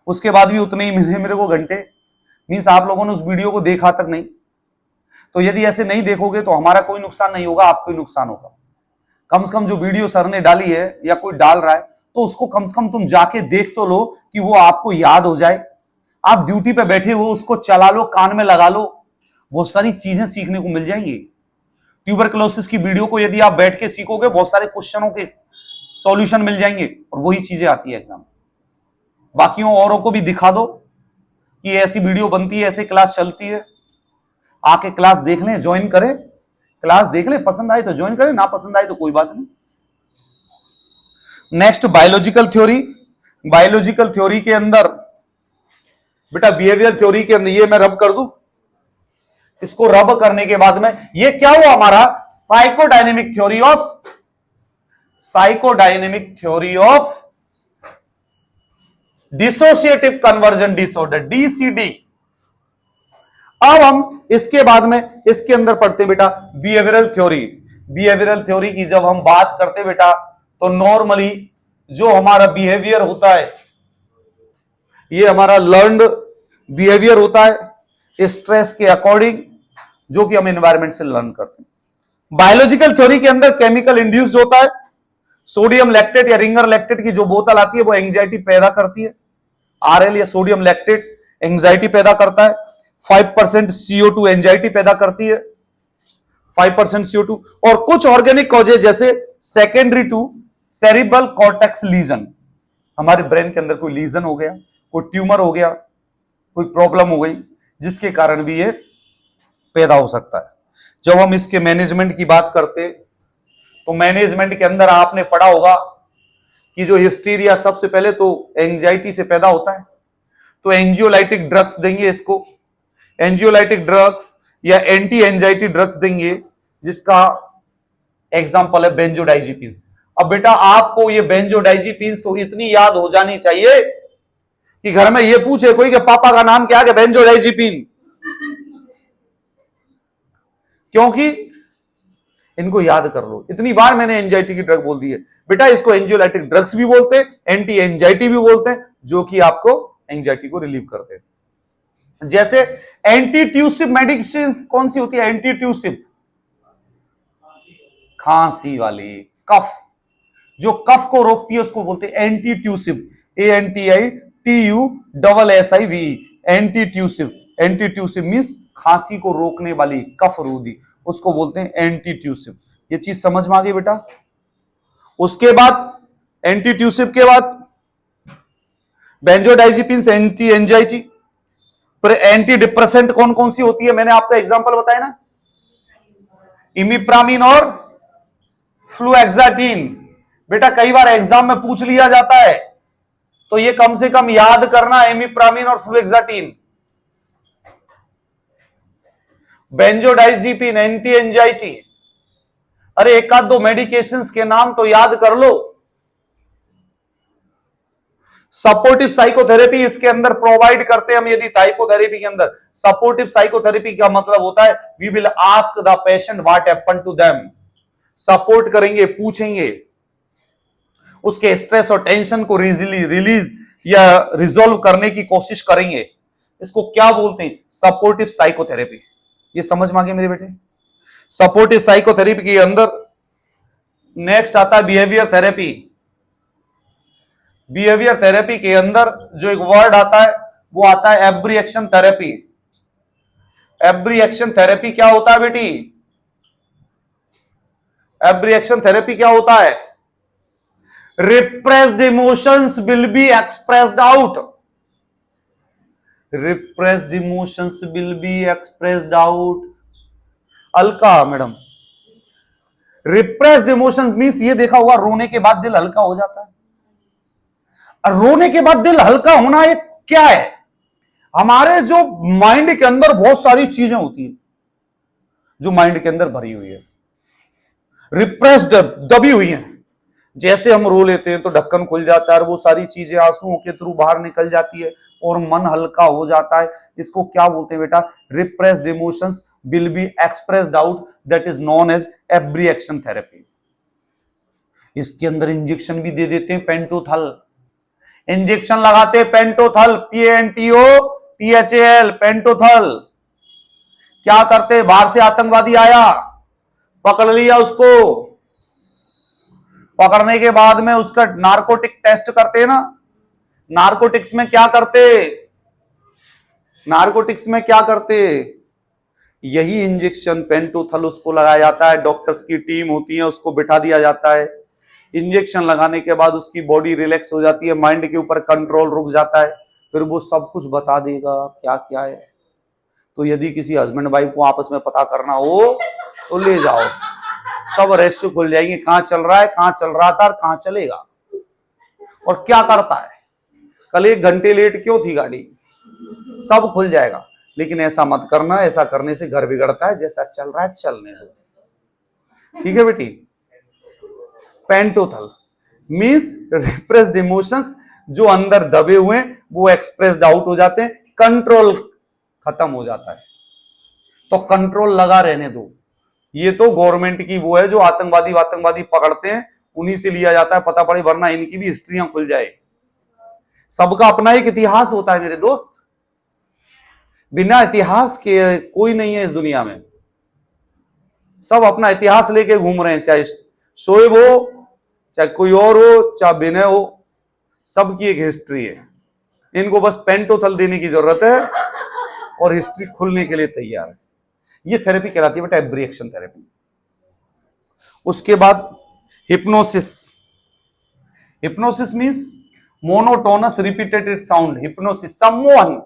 उसके बाद भी उतने ही मिले मेरे को घंटे। मीन्स आप लोगों ने उस वीडियो को देखा तक नहीं। तो यदि ऐसे नहीं देखोगे तो हमारा कोई नुकसान नहीं होगा, आपको ही नुकसान होगा। कम से कम जो वीडियो सर ने डाली है या कोई डाल रहा है तो उसको कम से कम तुम जाके देख तो लो कि वो आपको याद हो जाए। आप ड्यूटी पे बैठे हो, उसको चला लो, कान में लगा लो, बहुत सारी चीजें सीखने को मिल जाएंगी। ट्यूबरकुलोसिस की वीडियो को यदि आप बैठ के सीखोगे, बहुत सारे क्वेश्चनों के सॉल्यूशन मिल जाएंगे और वही चीजें आती है एग्जाम। बाकियों औरों को भी दिखा दो कि ऐसी वीडियो बनती है, ऐसे क्लास चलती है, आके क्लास देख लें, ज्वाइन करें, क्लास देख लें, पसंद आए तो ज्वाइन करें, ना पसंद आए तो कोई बात नहीं। Next biological theory. Biological theory के अंदर बेटा बिहेवियर थ्योरी के अंदर ये मैं रब कर दूं, इसको रब करने के बाद में ये क्या हुआ हमारा psychodynamic theory of dissociative conversion disorder, डीसीडी। अब हम इसके बाद में इसके अंदर पढ़ते बेटा बिहेवियरल थ्योरी। बिहेवियरल थ्योरी की जब हम बात करते बेटा तो नॉर्मली जो हमारा बिहेवियर होता है ये हमारा लर्नड बिहेवियर होता है स्ट्रेस के अकॉर्डिंग, जो कि हम एनवायरमेंट से लर्न करते हैं। बायोलॉजिकल थ्योरी के अंदर केमिकल इंड्यूस्ड होता है। सोडियम लैक्टेट या रिंगर लैक्टेट की जो बोतल आती है वो एंजाइटी पैदा करती है। आरएल या सोडियम लैक्टेट एंजाइटी पैदा करता है। 5% CO2 एंजाइटी पैदा करती है, 5% CO2। और कुछ ऑर्गेनिक कॉजेज जैसे secondary to cerebral cortex lesion, हमारे ब्रेन के अंदर कोई लीजन हो गया, कोई ट्यूमर हो गया, कोई प्रॉब्लम हो गई, जिसके कारण भी ये पैदा हो सकता है। जब हम इसके मैनेजमेंट की बात करते तो मैनेजमेंट के अंदर आपने पढ़ा होगा कि जो हिस्टीरिया सबसे पहले तो एंजाइटी से पैदा होता है, तो एंजियोलाइटिक ड्रग्स देंगे इसको, एंजियोलाइटिक ड्रग्स या एंटी एंजाइटी ड्रग्स देंगे, जिसका एग्जांपल है बेंजोडाइजिपिन्स। अब बेटा आपको ये बेंजोडाइजिपिन्स तो इतनी याद हो जानी चाहिए कि घर में ये पूछे कोई कि पापा का नाम क्या है, बेंजोडाइजिपिन, क्योंकि इनको याद कर लो। इतनी बार मैंने एंजाइटी की ड्रग बोल दी है बेटा, इसको एंजियोलाइटिक ड्रग्स भी बोलते हैं, एंटी एंजाइटी भी बोलते हैं, जो कि आपको एंजाइटी को रिलीव करते हैं। जैसे एंटी ट्यूसिव मेडिकेशन कौन सी होती है? एंटी ट्यूसिव, खांसी वाली, कफ, जो कफ को रोकती है उसको बोलते हैं anti ट्यूसिव, ANTITUSSIV, anti ट्यूसिव। Anti ट्यूसिव means खांसी को रोकने वाली, कफ रोधी, उसको बोलते हैं एंटी ट्यूसिव। ये चीज समझ में आ गई बेटा। उसके बाद एंटी ट्यूसिव के बाद बेंजोडाइजिपिन्स, एंटी एंजाइटी। फिर एंटी डिप्रेसेंट कौन कौन सी होती है? मैंने आपको एग्जांपल बताया ना, इमिप्रामिन और फ्लूएक्साटिन। बेटा कई बार एग्जाम में पूछ लिया जाता है, तो ये कम से कम याद करना, इमिप्रामिन और फ्लूएक्साटिन। Benzodiazepine, anti anxiety. अरे एक आध दो मेडिकेशंस के नाम तो याद कर लो। सपोर्टिव साइकोथेरेपी इसके अंदर प्रोवाइड करते हैं हम। यदि साइकोथेरेपी के अंदर सपोर्टिव साइकोथेरेपी का मतलब होता है we will ask the patient what happened to them, support करेंगे, पूछेंगे, उसके स्ट्रेस और टेंशन को रिलीज या रिजोल्व करने की कोशिश करेंगे। इसको क्या बोलते हैं? Supportive psychotherapy. ये समझ में आ गया मेरे बेटे। सपोर्टिव साइकोथेरेपी के अंदर नेक्स्ट आता है बिहेवियर थेरेपी। बिहेवियर थेरेपी के अंदर जो एक वर्ड आता है वो आता है every action therapy. Every action therapy क्या होता है बेटी? एवरी एक्शन थेरेपी क्या होता है? Repressed emotions will be expressed out. Repressed emotions will be expressed out. हल्का मैडम, रिप्रेस्ड इमोशंस मींस ये देखा होगा रोने के बाद दिल हल्का हो जाता है। और रोने के बाद दिल हल्का होना ये क्या है? हमारे जो माइंड के अंदर बहुत सारी चीजें होती है जो माइंड के अंदर भरी हुई है, रिप्रेस्ड, दबी हुई है। जैसे हम रो लेते हैं तो ढक्कन खुल जाता है और वो सारी चीजें आंसुओं के थ्रू बाहर निकल जाती है और मन हल्का हो जाता है। इसको क्या बोलते हैं बेटा? Repressed emotions will be expressed out, that is known as abreaction therapy. इसके अंदर इंजेक्शन भी दे देते हैं, पेंटोथल इंजेक्शन लगाते, पेंटोथल PANTOTHAL पेंटोथल। क्या करते, बाहर से आतंकवादी आया, पकड़ लिया उसको, पकड़ने के बाद में उसका नार्कोटिक टेस्ट करते हैं ना। नार्कोटिक्स में क्या करते, नार्कोटिक्स में क्या करते, यही इंजेक्शन पेंटोथल उसको लगाया जाता है। डॉक्टर्स की टीम होती है, उसको बिठा दिया जाता है। इंजेक्शन लगाने के बाद उसकी बॉडी रिलैक्स हो जाती है, माइंड के ऊपर कंट्रोल रुक जाता है, फिर वो सब कुछ बता देगा क्या क्या है। तो यदि किसी हस्बैंड वाइफ को आपस में पता करना हो तो ले जाओ, सब रहस्य खुल जाएंगे, कहां चल रहा है, कहां चल रहा था, कहां चलेगा और क्या करता है, कल 1 घंटे लेट क्यों थी गाड़ी, सब खुल जाएगा। लेकिन ऐसा मत करना, ऐसा करने से घर बिगड़ता है। जैसा चल रहा है चलने दो, ठीक है बेटी। पेंटोथल मीन्स रिप्रेस्ड इमोशंस, जो अंदर दबे हुए हैं वो एक्सप्रेस्ड आउट हो जाते हैं, कंट्रोल खत्म हो जाता है। तो कंट्रोल लगा रहने दो। ये तो गवर्नमेंट की वो है, जो आतंकवादी पकड़ते हैं उन्हीं से लिया जाता है, पता पड़े, वरना इनकी भी हिस्ट्रियां खुल जाए। सबका अपना एक इतिहास होता है मेरे दोस्त, बिना इतिहास के कोई नहीं है इस दुनिया में। सब अपना इतिहास लेके घूम रहे हैं, चाहे शोएब हो, चाहे कोई और हो, चाहे विनय हो, सबकी एक हिस्ट्री है। इनको बस पेंटोथल देने की जरूरत है और हिस्ट्री खुलने के लिए तैयार है। ये थेरेपी कहलाती है बेटा एब्रिएक्शन थेरेपी। उसके बाद hypnosis. Hypnosis means monotonous repeated sound. Hypnosis, someone,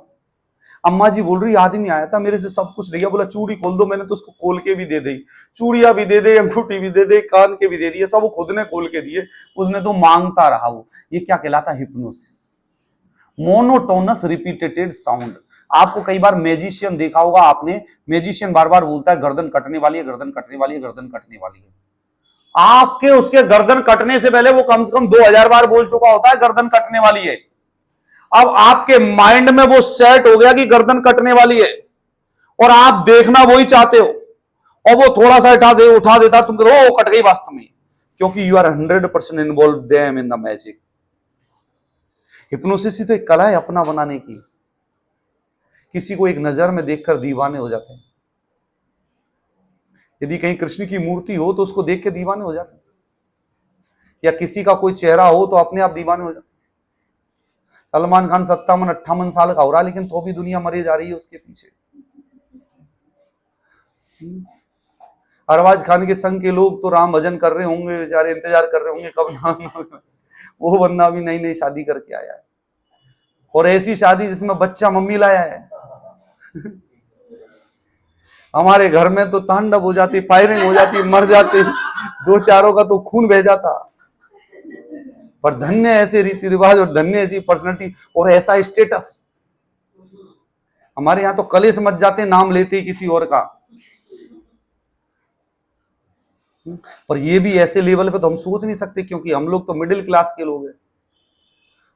अम्मा जी बोल रही, आदमी आया था मेरे से सब कुछ लिया, बोला चूड़ी खोल दो, मैंने तो उसको खोल के भी दे दी, चूड़ियां भी दे दे, अंगूठी भी दे दे, कान के भी दे दिए, सब वो खुद ने खोल के दिए, उसने तो मांगता रहा वो। ये क्या कहलाता है, हिप्नोसिस, मोनोटोनस रिपीटेड साउंड। आपको कई बार मैजिशियन देखा होगा आपने, मैजिशियन बार बार बोलता है गर्दन कटने वाली है, गर्दन कटने वाली है, गर्दन कटने वाली है। आपके उसके गर्दन कटने से पहले वो कम से कम 2000 बार बोल चुका होता है गर्दन कटने वाली है। अब आपके माइंड में वो सेट हो गया कि गर्दन कटने वाली है, और आप देखना वही चाहते हो, और वो थोड़ा सा उठा देता, तुम कहते हो कट गई वास्तव में, क्योंकि you are 100% involve them in the magic. Hypnosis ही तो एक कला है अपना बनाने की। किसी को एक नजर में देखकर दीवाने हो जाते हैं। यदि कहीं कृष्ण की मूर्ति हो तो उसको देख के दीवाने हो जाते हैं, या किसी का कोई चेहरा हो तो अपने आप दीवाने हो जाते हैं। सलमान खान 57-58 साल का हो रहा है, लेकिन तो भी दुनिया मरी जा रही है उसके पीछे। अरबाज खान के संग के लोग तो राम भजन कर रहे होंगे बेचारे, इंतजार कर रहे होंगे कब ना वो बंदा भी नई नई शादी करके आया है, और ऐसी शादी जिसमें बच्चा मम्मी लाया है। हमारे घर में तो तांडव हो जाती, फायरिंग हो जाती, मर जाते 2-4 का तो खून बह जाता। पर धन्य ऐसे रीति रिवाज और धन्य ऐसी पर्सनालिटी और ऐसा स्टेटस। हमारे यहां तो कलेश मच जाते नाम लेते ही किसी और का। पर ये भी ऐसे लेवल पे तो हम सोच नहीं सकते, क्योंकि हम लोग तो मिडिल क्लास के लोग हैं।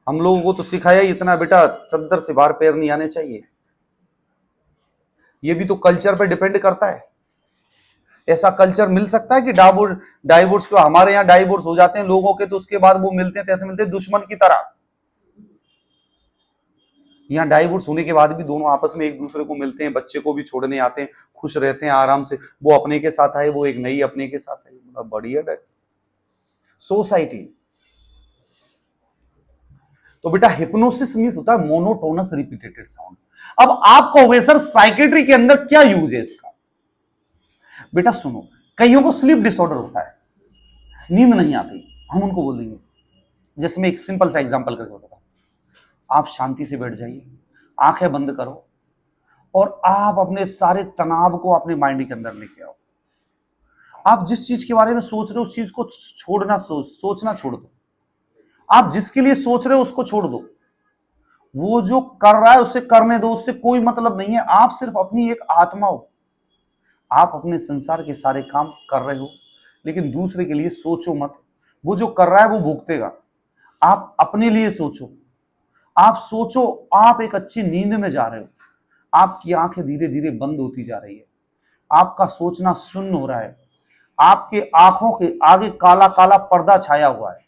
हम लोगों को तो सिखाया ही इतना, बेटा चद्दर से बाहर पैर नहीं आने चाहिए। ये भी तो कल्चर पे डिपेंड करता है। ऐसा कल्चर मिल सकता है कि डाइवोर्स को, हमारे यहाँ डाइवोर्स हो जाते हैं लोगों के तो उसके बाद वो मिलते हैं, कैसे मिलते हैं, दुश्मन की तरह। यहाँ डाइवोर्स होने के बाद भी दोनों आपस में एक दूसरे को मिलते हैं, बच्चे को भी छोड़ने आते हैं, खुश रहते हैं आराम से। वो अपने के साथ आए, वो एक नई अपने के साथ आए, बड़ा बढ़िया सोसाइटी। तो बेटा हिप्नोसिस मींस होता है मोनोटोनस रिपीटेड साउंड। अब आप कहोगे सर साइकेट्री के अंदर क्या यूज है इसका? बेटा सुनो, कईयों को स्लीप डिसऑर्डर होता है, नींद नहीं आती, हम उनको बोल देंगे, जिसमें एक सिंपल सा एग्जांपल करके बताता हूं। आप शांति से बैठ जाइए, आंखें बंद करो, और आप अपने सारे तनाव को अपने माइंड के अंदर लेके आओ। आप जिस चीज के बारे में सोच रहे हो उस चीज को सोचना छोड़ दो। आप जिसके लिए सोच रहे हो उसको छोड़ दो। वो जो कर रहा है उसे करने दो, उससे कोई मतलब नहीं है। आप सिर्फ अपनी एक आत्मा हो, आप अपने संसार के सारे काम कर रहे हो, लेकिन दूसरे के लिए सोचो मत। वो जो कर रहा है वो भुगतेगा, आप अपने लिए सोचो। आप सोचो आप एक अच्छी नींद में जा रहे हो, आपकी आंखें धीरे धीरे बंद होती जा रही है, आपका सोचना शून्य हो रहा है, आपके आंखों के आगे काला काला पर्दा छाया हुआ है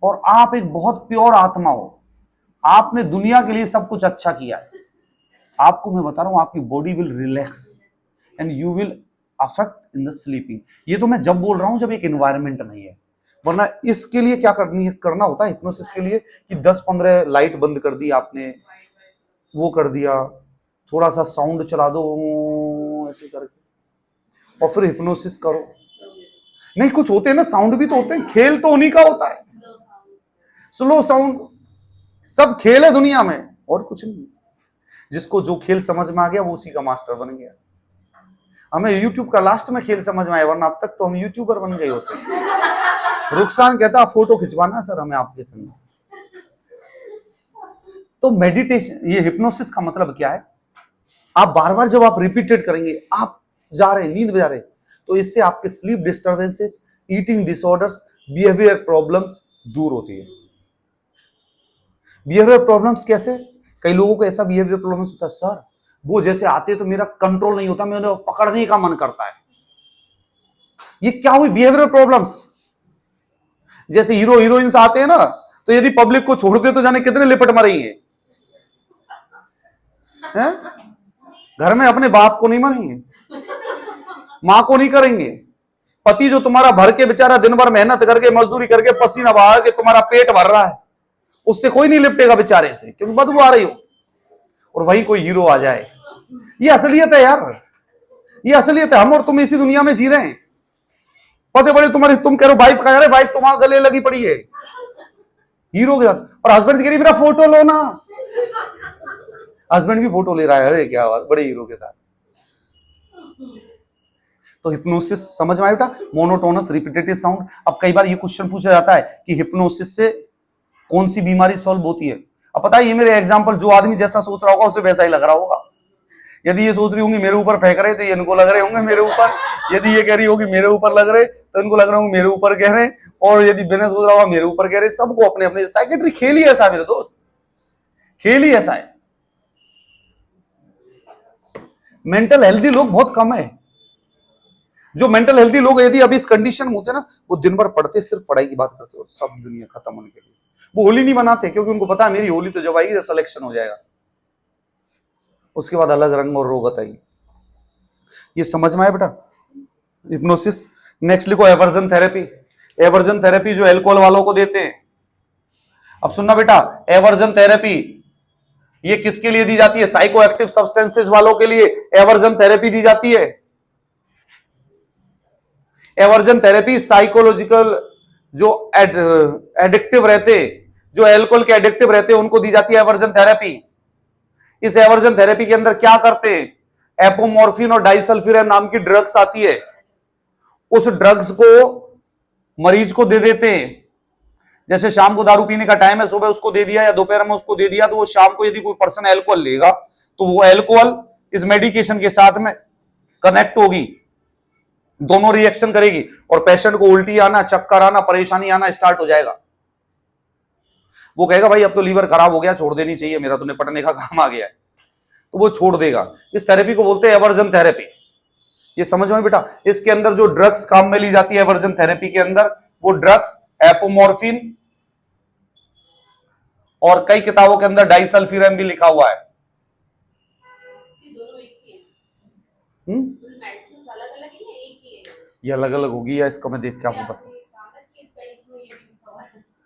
और आप एक बहुत प्योर आत्मा हो, आपने दुनिया के लिए सब कुछ अच्छा किया है। आपको मैं बता रहा हूं आपकी body will relax and you will affect in the sleeping. ये तो मैं जब बोल रहा हूं जब एक एनवायरमेंट नहीं है, वरना इसके लिए क्या करना होता है हिप्नोसिस के लिए कि 10-15 लाइट बंद कर दी आपने, वो कर दिया, थोड़ा सा साउंड चला दो ऐसे करके, और फिर हिप्नोसिस करो। नहीं, कुछ होते हैं ना साउंड भी तो होते हैं, खेल तो उन्हीं का होता है, स्लो साउंड, सब खेल है दुनिया में और कुछ नहीं। जिसको जो खेल समझ में आ गया वो उसी का मास्टर बन गया। हमें यूट्यूब का लास्ट में खेल समझ में आया, वरना अब तक तो हम यूट्यूबर बन गए होते। रुखसान कहता फोटो खिंचवाना सर हमें आपके संग। तो मेडिटेशन, ये हिप्नोसिस का मतलब क्या है, आप बार बार जब आप रिपीटेड करेंगे, आप जा रहे हैं नींद में जा रहे हैं, तो इससे आपके sleep disturbances, eating disorders, behaviour problems दूर होती है। बिहेवियर प्रॉब्लम्स कैसे, कई लोगों को ऐसा बिहेवियर प्रॉब्लम्स होता है, सर वो जैसे आते तो मेरा कंट्रोल नहीं होता, मेरे पकड़ने का मन करता है। ये क्या हुई बिहेवियर प्रॉब्लम्स। जैसे हीरो हीरोइंस आते हैं ना, तो यदि पब्लिक को छोड़ दे तो जाने कितने लिपट मरेंगे हैं? घर में अपने बाप को नहीं मरेंगे, मां को नहीं करेंगे, पति जो तुम्हारा भर के बेचारा दिन भर मेहनत करके मजदूरी करके पसीना बहा के तुम्हारा पेट भर रहा है, उससे कोई नहीं लिपटेगा बेचारे से, क्योंकि बदबू आ रही हो। और वही कोई हीरो आ जाए, ये असलियत है यार, ये असलियत है। हम और तुम इसी दुनिया में जी रहे हैं, पते बड़े तुम्हारे, तुम कह रहे हो वाइफ का, अरे वाइफ तुम्हारा गले लगी पड़ी है हीरो के साथ, और हस्बैंड से कह रही मेरा फोटो लो ना, हस्बैंड भी फोटो ले रहा है, अरे क्या बात, बड़े हीरो के साथ। तो हिप्नोसिस समझ में आया बेटा, मोनोटोनस रिपीटेटिव साउंड। अब कई बार ये क्वेश्चन पूछा जाता है कि हिप्नोसिस से कौन सी बीमारी सॉल्व होती है। अब पता है, ये मेरे एग्जांपल, जो आदमी जैसा सोच रहा होगा उसे वैसा ही लग रहा होगा। यदि ये सोच रही होंगी मेरे ऊपर फेंक रहे तो ये इनको लग रहे होंगे मेरे ऊपर, यदि ये कह रही होगी मेरे ऊपर लग रहे तो इनको लग रहा होंगे मेरे ऊपर कह रहे, और यदि बिना सोच रहा होगा मेरे ऊपर कह रहे। सबको अपने अपने, साइकेट्री खेल ही ऐसा है मेरे दोस्त, खेल ही ऐसा है। मेंटल हेल्दी लोग बहुत कम है। जो मेंटल हेल्दी लोग यदि अभी इस कंडीशन में होते ना, वो दिन भर पढ़ते, सिर्फ पढ़ाई की बात करते और सब दुनिया खत्म होने के लिए। वो होली नहीं मनाते क्योंकि उनको पता है मेरी होली तो जब आएगी सिलेक्शन हो जाएगा, उसके बाद अलग रंग और रोगत आएगी। ये समझ में आया बेटा हिप्नोसिस। नेक्स्ट लिखो एवर्जन थेरेपी। एवर्जन थेरेपी जो अल्कोहल वालों को देते हैं। अब सुनना बेटा, एवर्जन थेरेपी ये किसके लिए दी जाती है, साइको एक्टिव सब्सटेंसेस वालों के लिए एवर्जन थेरेपी दी जाती है। एवर्जन थेरेपी साइकोलॉजिकल जो एडिक्टिव रहते, जो एल्कोहल के एडिक्टिव रहते हैं, उनको दी जाती है एवर्जन थेरेपी। इस एवर्जन थेरेपी के अंदर क्या करते हैं, एपोमॉर्फिन और डाइसल्फिरम नाम की ड्रग्स आती है, उस ड्रग्स को मरीज को दे देते हैं। जैसे शाम को दारू पीने का टाइम है, सुबह उसको दे दिया या दोपहर में उसको दे दिया, तो वो शाम को यदि कोई पर्सन एल्कोहल लेगा तो वो एल्कोहल इस मेडिकेशन के साथ में कनेक्ट होगी, दोनों रिएक्शन करेगी और पेशेंट को उल्टी आना, चक्कर आना, परेशानी आना स्टार्ट हो जाएगा। वो कहेगा भाई अब तो लीवर खराब हो गया, छोड़ देनी चाहिए, मेरा तो निपटने का काम आ गया है, तो वो छोड़ देगा। इस थेरेपी को बोलते हैं एवर्जन थेरेपी। ये समझ में बेटा, इसके अंदर जो ड्रग्स काम में ली जाती है एवर्जन थेरेपी के अंदर, वो ड्रग्स एपोमॉर्फिन और कई किताबों के अंदर डाइसल्फिरम भी लिखा हुआ है। ये अलग अलग होगी या इसका मैं देख के आपको बता,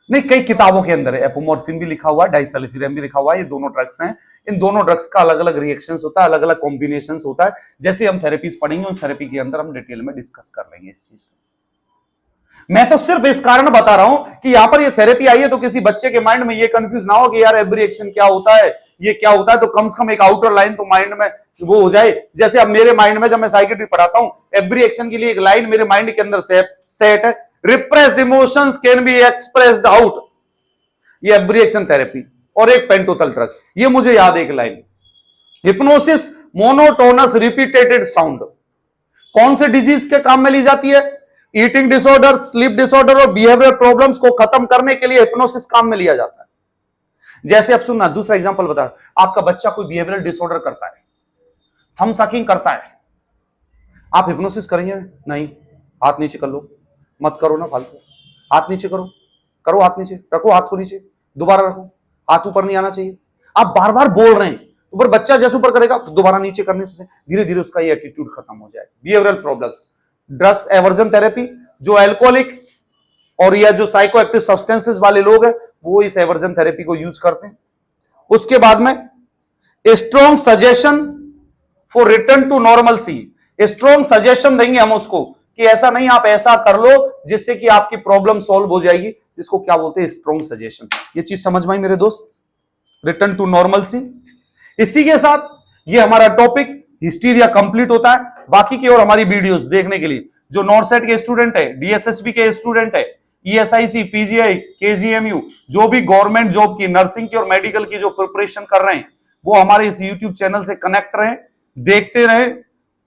नहीं कई किताबों के अंदर है, एपोमॉर्फिन भी लिखा हुआ है, डाइसल्फिरम भी लिखा हुआ है। ये दोनों ड्रग्स हैं, इन दोनों ड्रग्स का अलग अलग रिएक्शंस होता है, अलग अलग कॉम्बिनेशंस होता है। जैसे हम थेरेपीज पढ़ेंगे उस थेरेपी के अंदर हम डिटेल में डिस्कस कर लेंगे इस चीज को। मैं तो सिर्फ इस कारण बता रहा हूं कि यहां पर ये थेरेपी आई है तो किसी बच्चे के माइंड में ये कंफ्यूज ना हो कि यार एब्री एक्शन क्या होता है, ये क्या होता है, तो कम से कम एक आउटर लाइन तो माइंड में वो हो जाए। जैसे अब मेरे माइंड में जब मैं साइकेट्री पढ़ाता हूं, एब्री एक्शन के लिए एक लाइन मेरे माइंड के अंदर सेट है, repressed emotions can be expressed out, ये एब्री एक्शन थेरेपी। और एक पेंटोथल ड्रग, ये मुझे याद है एक line. Hypnosis monotonous repeated sound कौन से डिजीज के काम में ली जाती है, ईटिंग डिसऑर्डर, स्लीप डिसऑर्डर और बिहेवियर प्रॉब्लम्स को खत्म करने के लिए हिप्नोसिस काम में लिया जाता है। जैसे अब सुनना, दूसरा एग्जांपल बता, आपका बच्चा कोई बिहेवियरल डिसऑर्डर करता है, थंब सकिंग करता है, आप हिप्नोसिस करेंगे नहीं, हाथ नीचे कर लो, मत करो ना फालतू। हाथ नीचे करो, करो हाथ नीचे, रखो हाथ को नीचे, दोबारा रखो, हाथ ऊपर नहीं आना चाहिए। आप बार बार बोल रहे हैं, ऊपर बच्चा जैसे ऊपर करेगा तो दोबारा नीचे करने से धीरे धीरे उसका ये एटीट्यूड खत्म हो जाएगा। Behavioural problems, drugs aversion therapy, जो अल्कोहलिक और या जो साइकोएक्टिव सब्सटेंसेस वाले लोग हैं वो इस एवर्जन थेरेपी को यूज करते हैं। उसके बाद में strong suggestion for return to normalcy, strong suggestion देंगे हम उसको कि ऐसा नहीं, आप ऐसा कर लो जिससे कि आपकी प्रॉब्लम सॉल्व हो जाएगी, जिसको क्या बोलते हैं स्ट्रॉन्ग सजेशन। ये चीज समझ में आई मेरे दोस्त, रिटर्न टू नॉर्मलसी। इसी के साथ ये हमारा टॉपिक हिस्टीरिया कंप्लीट होता है। बाकी की और हमारी वीडियोस देखने के लिए जो नॉर्सेट के स्टूडेंट है, डीएसएसबी के स्टूडेंट है, ईएसआईसी, पीजीआई, केजीएमयू, जो भी गवर्नमेंट जॉब की, नर्सिंग की और मेडिकल की जो प्रिपरेशन कर रहे हैं, वो हमारे इस यूट्यूब चैनल से कनेक्ट रहे, देखते रहे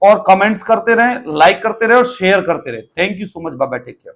और कमेंट्स करते रहे, लाइक करते रहे और शेयर करते रहे। Thank you so much, bye bye, take care.